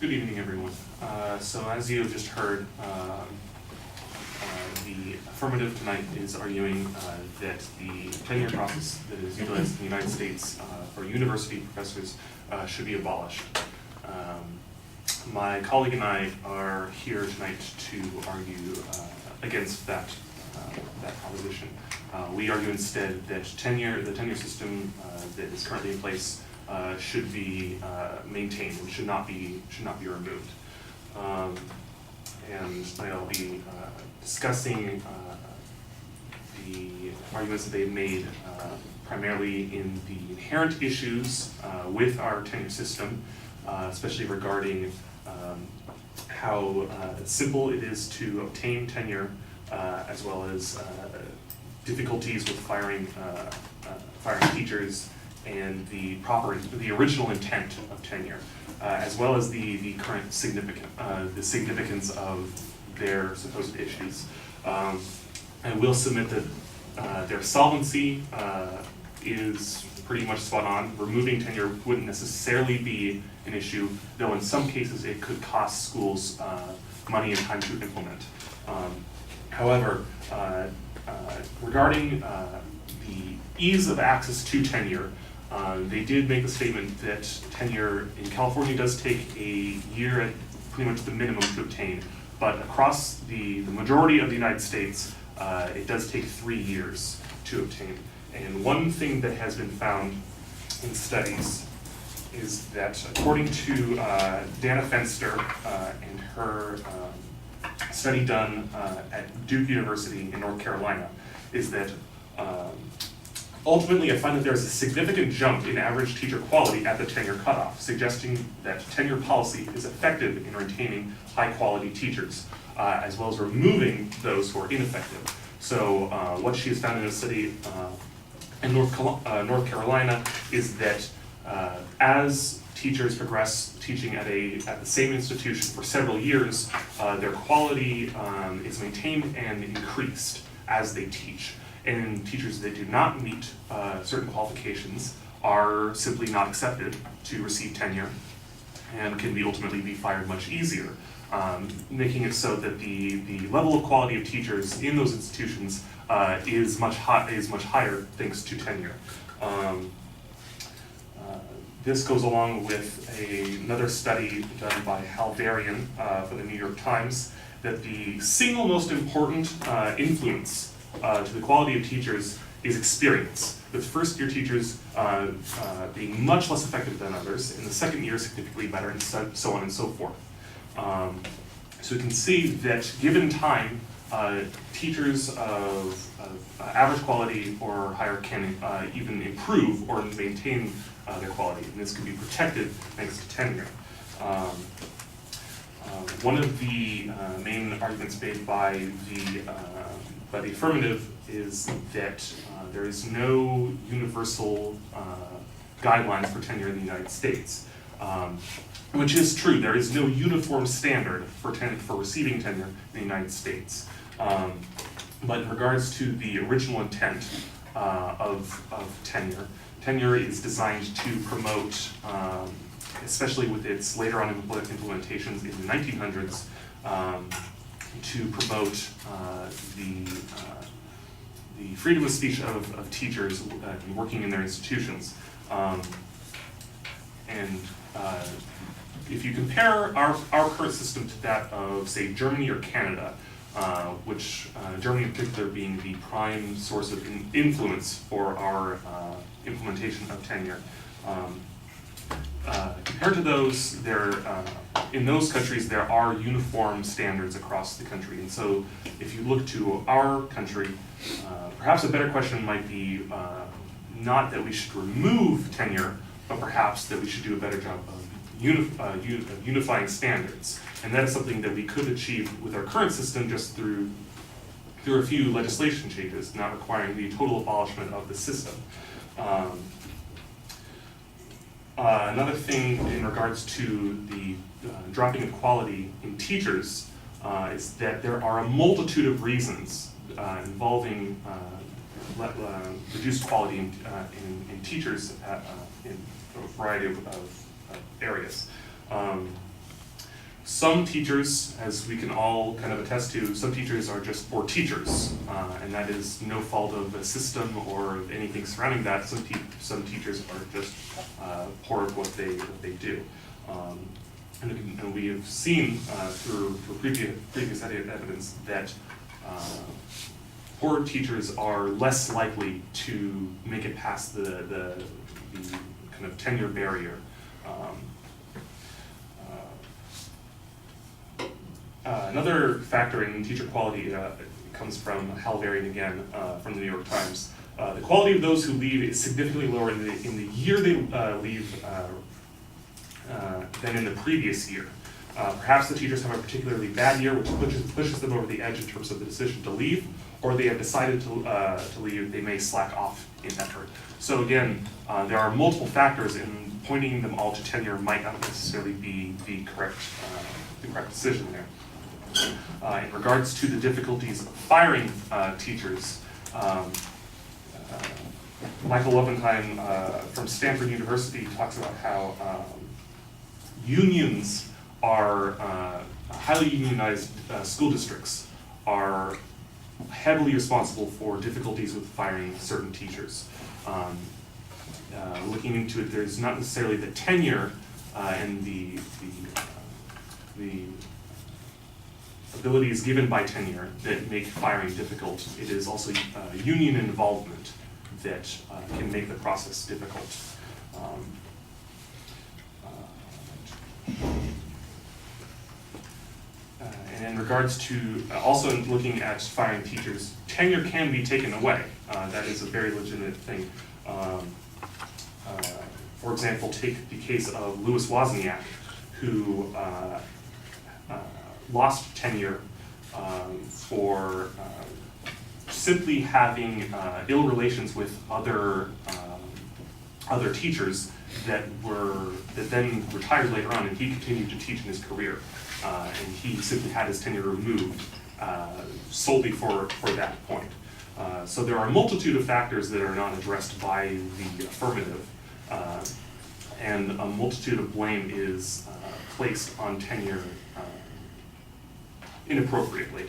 Good evening, everyone. So as you have just heard, the affirmative tonight is arguing that the tenure process that is utilized in the United States for university professors should be abolished. My colleague and I are here tonight to argue against that proposition. We argue instead that the tenure system that is currently in place should be maintained and should not be removed. And I'll be discussing the arguments that they've made primarily in the inherent issues with our tenure system, especially regarding how simple it is to obtain tenure, as well as difficulties with firing teachers, and the original intent of tenure, as well as the current significance of their supposed issues. I will submit that their solvency is pretty much spot on. Removing tenure wouldn't necessarily be an issue, though in some cases it could cost schools money and time to implement. However, regarding the ease of access to tenure, they did make the statement that tenure in California does take a year at pretty much the minimum to obtain, but across the majority of the United States, it does take 3 years to obtain. And one thing that has been found in studies is that according to Dana Fenster and her study done at Duke University in North Carolina, is that ultimately I find that there's a significant jump in average teacher quality at the tenure cutoff, suggesting that tenure policy is effective in retaining high quality teachers, as well as removing those who are ineffective. So what she has found in a study in North Carolina is that as teachers progress teaching at the same institution for several years, their quality is maintained and increased as they teach. And teachers that do not meet certain qualifications are simply not accepted to receive tenure and can ultimately be fired much easier, making it so that the level of quality of teachers in those institutions is much higher thanks to tenure. This goes along with another study done by Hal Varian for the New York Times, that the single most important influence to the quality of teachers is experience, with first-year teachers being much less effective than others, and the second year significantly better, and so on and so forth. So we can see that given time, teachers of average quality or higher can even improve or maintain their quality, and this can be protected thanks to tenure. One of the main arguments made by the affirmative is that there is no universal guidelines for tenure in the United States, which is true. There is no uniform standard for receiving tenure in the United States. But in regards to the original intent of tenure is designed to promote, especially with its later on implementations in the 1900s, to promote the freedom of speech of teachers working in their institutions. And if you compare our current system to that of, say, Germany or Canada, which Germany in particular being the prime source of influence for our implementation of tenure, compared to those, in those countries there are uniform standards across the country. And so if you look to our country, perhaps a better question might be not that we should remove tenure, but perhaps that we should do a better job of unifying standards. And that is something that we could achieve with our current system just through a few legislation changes, not requiring the total abolishment of the system. Another thing in regards to the dropping of quality in teachers is that there are a multitude of reasons involving reduced quality in teachers in a variety of areas. Some teachers, as we can all kind of attest to, some teachers are just poor teachers, and that is no fault of the system or of anything surrounding that. Some teachers are just poor at what they do. And we have seen through previous evidence that poor teachers are less likely to make it past the kind of tenure barrier. Another factor in teacher quality comes from Hal Varian again from the New York Times. The quality of those who leave is significantly lower in the year they leave than in the previous year. Perhaps the teachers have a particularly bad year, which pushes them over the edge in terms of the decision to leave, or they have decided to leave. They may slack off in effort. So again, there are multiple factors, and pointing them all to tenure might not necessarily be the correct decision there. In regards to the difficulties of firing teachers, Michael Lovenheim from Stanford University talks about how unions are highly unionized school districts are heavily responsible for difficulties with firing certain teachers. Looking into it, there's not necessarily the tenure and the abilities given by tenure that make firing difficult. It is also union involvement that can make the process difficult. And in regards to also looking at firing teachers, tenure can be taken away. That is a very legitimate thing. For example, take the case of Louis Wozniak, who lost tenure for simply having ill relations with other teachers that then retired later on, and he continued to teach in his career, and he simply had his tenure removed solely for that point. So there are a multitude of factors that are not addressed by the affirmative, and a multitude of blame is placed on tenure inappropriately.